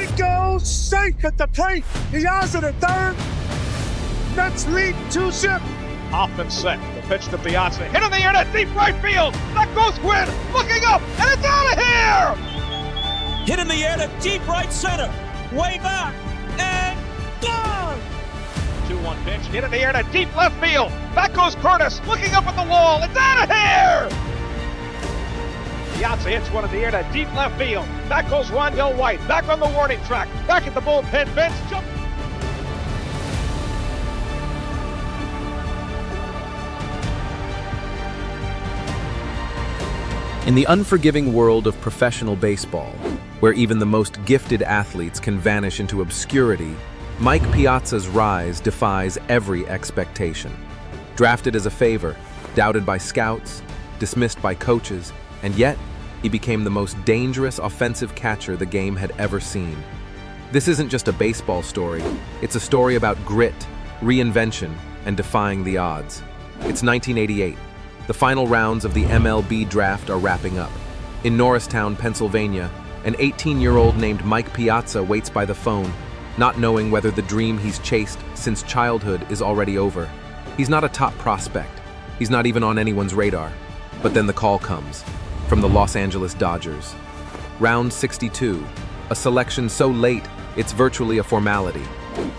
It goes safe at the plate. Piazza to third. That's lead two ship. Off and set. The pitch to Piazza. Hit in the air to deep right field. That goes Gwynn. Looking up. And it's out of here. Hit in the air to deep right center. Way back. And gone. 2-1 pitch. Hit in the air to deep left field. Back goes Curtis. Looking up at the wall. It's out of here. Piazza hits one in the air to deep left field. Back goes Rondell White. Back on the warning track. Back at the bullpen. Vince jump. In the unforgiving world of professional baseball, where even the most gifted athletes can vanish into obscurity, Mike Piazza's rise defies every expectation. Drafted as a favor, doubted by scouts, dismissed by coaches, and yet he became the most dangerous offensive catcher the game had ever seen. This isn't just a baseball story, it's a story about grit, reinvention, and defying the odds. It's 1988. The final rounds of the MLB Draft are wrapping up. In Norristown, Pennsylvania, an 18-year-old named Mike Piazza waits by the phone, not knowing whether the dream he's chased since childhood is already over. He's not a top prospect. He's not even on anyone's radar. But then the call comes, from the Los Angeles Dodgers. Round 62, a selection so late, it's virtually a formality.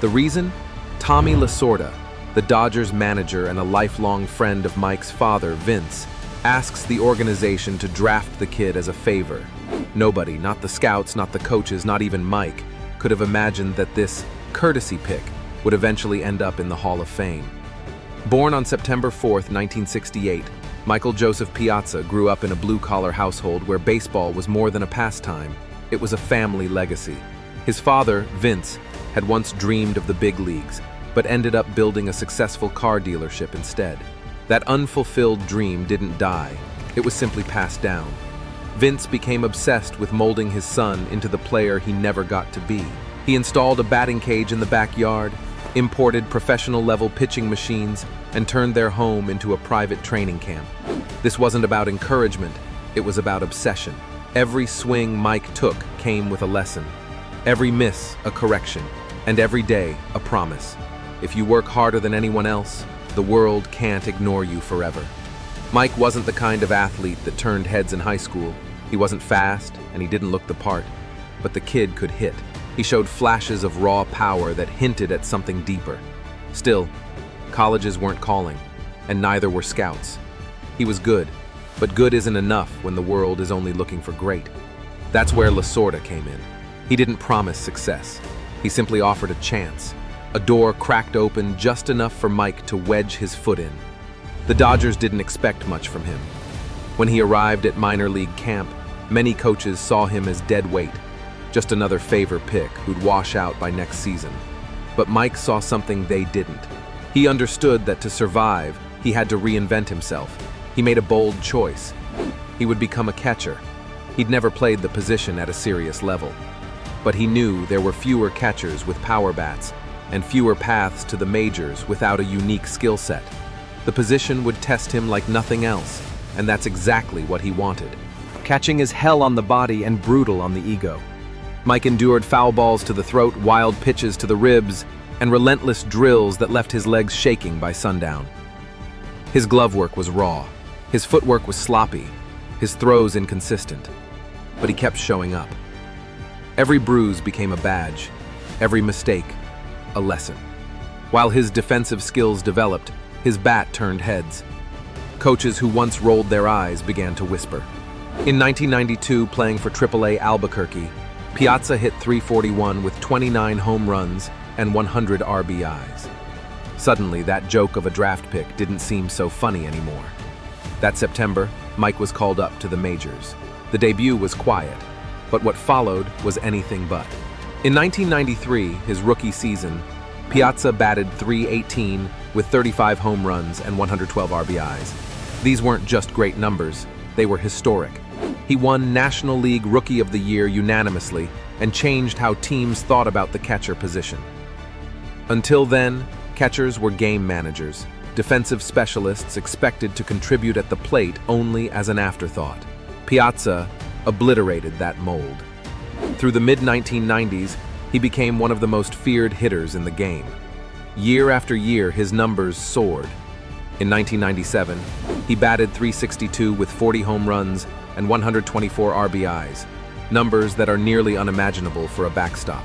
The reason? Tommy Lasorda, the Dodgers manager and a lifelong friend of Mike's father, Vince, asks the organization to draft the kid as a favor. Nobody, not the scouts, not the coaches, not even Mike, could have imagined that this courtesy pick would eventually end up in the Hall of Fame. Born on September 4th, 1968, Michael Joseph Piazza grew up in a blue-collar household where baseball was more than a pastime. It was a family legacy. His father, Vince, had once dreamed of the big leagues, but ended up building a successful car dealership instead. That unfulfilled dream didn't die. It was simply passed down. Vince became obsessed with molding his son into the player he never got to be. He installed a batting cage in the backyard, imported professional-level pitching machines, and turned their home into a private training camp. This wasn't about encouragement, it was about obsession. Every swing Mike took came with a lesson. Every miss, a correction. And every day, a promise. If you work harder than anyone else, the world can't ignore you forever. Mike wasn't the kind of athlete that turned heads in high school. He wasn't fast, and he didn't look the part. But the kid could hit. He showed flashes of raw power that hinted at something deeper. Still, colleges weren't calling, and neither were scouts. He was good, but good isn't enough when the world is only looking for great. That's where Lasorda came in. He didn't promise success. He simply offered a chance. A door cracked open just enough for Mike to wedge his foot in. The Dodgers didn't expect much from him. When he arrived at minor league camp, many coaches saw him as dead weight, just another favor pick who'd wash out by next season. But Mike saw something they didn't. He understood that to survive, he had to reinvent himself. He made a bold choice. He would become a catcher. He'd never played the position at a serious level. But he knew there were fewer catchers with power bats and fewer paths to the majors without a unique skill set. The position would test him like nothing else, and that's exactly what he wanted. Catching is hell on the body and brutal on the ego. Mike endured foul balls to the throat, wild pitches to the ribs, and relentless drills that left his legs shaking by sundown. His glove work was raw, his footwork was sloppy, his throws inconsistent, but he kept showing up. Every bruise became a badge, every mistake, a lesson. While his defensive skills developed, his bat turned heads. Coaches who once rolled their eyes began to whisper. In 1992, playing for AAA Albuquerque, Piazza hit .341 with 29 home runs and 100 RBIs. Suddenly, that joke of a draft pick didn't seem so funny anymore. That September, Mike was called up to the majors. The debut was quiet, but what followed was anything but. In 1993, his rookie season, Piazza batted .318 with 35 home runs and 112 RBIs. These weren't just great numbers, they were historic. He won National League Rookie of the Year unanimously and changed how teams thought about the catcher position. Until then, catchers were game managers, defensive specialists expected to contribute at the plate only as an afterthought. Piazza obliterated that mold. Through the mid-1990s, he became one of the most feared hitters in the game. Year after year, his numbers soared. In 1997, he batted .362 with 40 home runs and 124 RBIs, numbers that are nearly unimaginable for a backstop.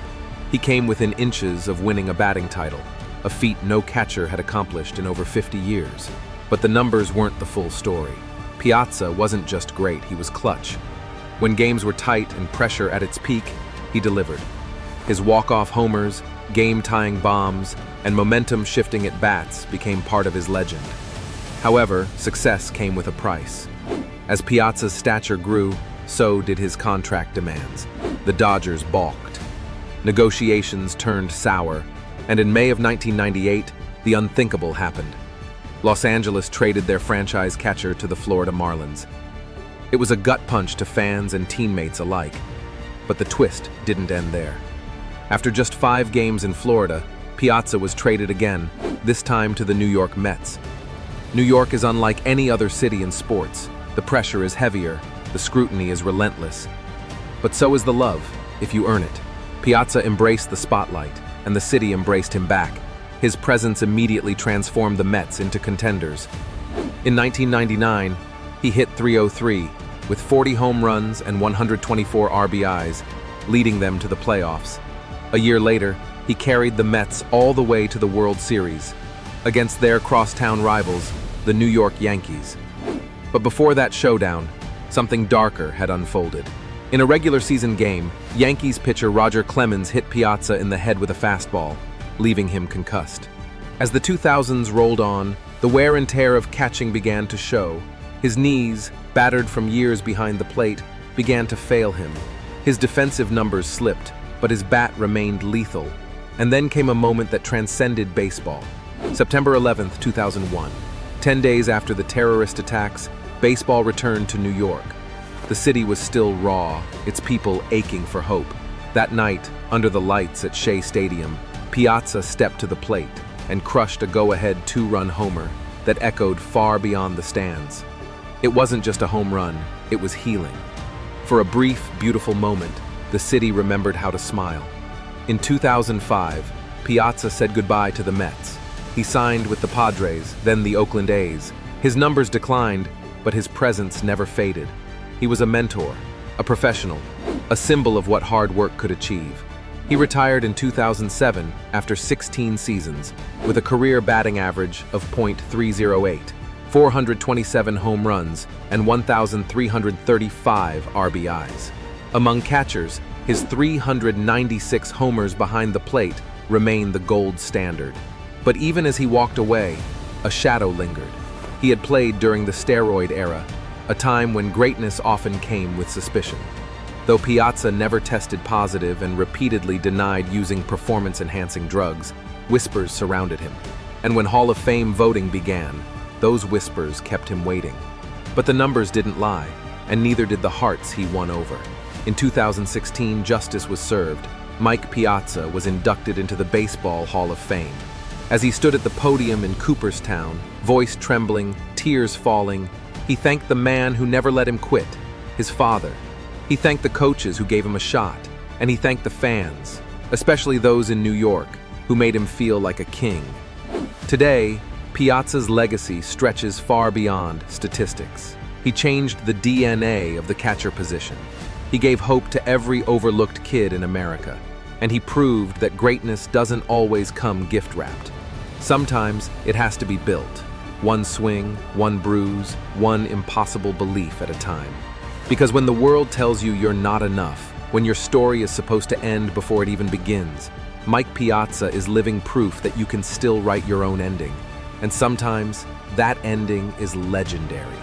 He came within inches of winning a batting title, a feat no catcher had accomplished in over 50 years. But the numbers weren't the full story. Piazza wasn't just great, he was clutch. When games were tight and pressure at its peak, he delivered. His walk-off homers, game-tying bombs, and momentum-shifting at-bats became part of his legend. However, success came with a price. As Piazza's stature grew, so did his contract demands. The Dodgers balked. Negotiations turned sour, and in May of 1998, the unthinkable happened. Los Angeles traded their franchise catcher to the Florida Marlins. It was a gut punch to fans and teammates alike, but the twist didn't end there. After just 5 games in Florida, Piazza was traded again, this time to the New York Mets. New York is unlike any other city in sports. The pressure is heavier, the scrutiny is relentless. But so is the love, if you earn it. Piazza embraced the spotlight, and the city embraced him back. His presence immediately transformed the Mets into contenders. In 1999, he hit .303 with 40 home runs and 124 RBIs, leading them to the playoffs. A year later, he carried the Mets all the way to the World Series, against their crosstown rivals, the New York Yankees. But before that showdown, something darker had unfolded. In a regular season game, Yankees pitcher Roger Clemens hit Piazza in the head with a fastball, leaving him concussed. As the 2000s rolled on, the wear and tear of catching began to show. His knees, battered from years behind the plate, began to fail him. His defensive numbers slipped, but his bat remained lethal. And then came a moment that transcended baseball. September 11, 2001. 10 days after the terrorist attacks, baseball returned to New York. The city was still raw, its people aching for hope. That night, under the lights at Shea Stadium, Piazza stepped to the plate and crushed a go-ahead 2-run homer that echoed far beyond the stands. It wasn't just a home run, it was healing. For a brief, beautiful moment, the city remembered how to smile. In 2005, Piazza said goodbye to the Mets. He signed with the Padres, then the Oakland A's. His numbers declined, but his presence never faded. He was a mentor, a professional, a symbol of what hard work could achieve. He retired in 2007 after 16 seasons, with a career batting average of .308, 427 home runs, and 1,335 RBIs. Among catchers, his 396 homers behind the plate remain the gold standard. But even as he walked away, a shadow lingered. He had played during the steroid era, a time when greatness often came with suspicion. Though Piazza never tested positive and repeatedly denied using performance-enhancing drugs, whispers surrounded him. And when Hall of Fame voting began, those whispers kept him waiting. But the numbers didn't lie, and neither did the hearts he won over. In 2016, justice was served. Mike Piazza was inducted into the Baseball Hall of Fame. As he stood at the podium in Cooperstown, voice trembling, tears falling, he thanked the man who never let him quit, his father. He thanked the coaches who gave him a shot, and he thanked the fans, especially those in New York, who made him feel like a king. Today, Piazza's legacy stretches far beyond statistics. He changed the DNA of the catcher position. He gave hope to every overlooked kid in America, and he proved that greatness doesn't always come gift-wrapped. Sometimes it has to be built. One swing, one bruise, one impossible belief at a time. Because when the world tells you you're not enough, when your story is supposed to end before it even begins, Mike Piazza is living proof that you can still write your own ending. And sometimes that ending is legendary.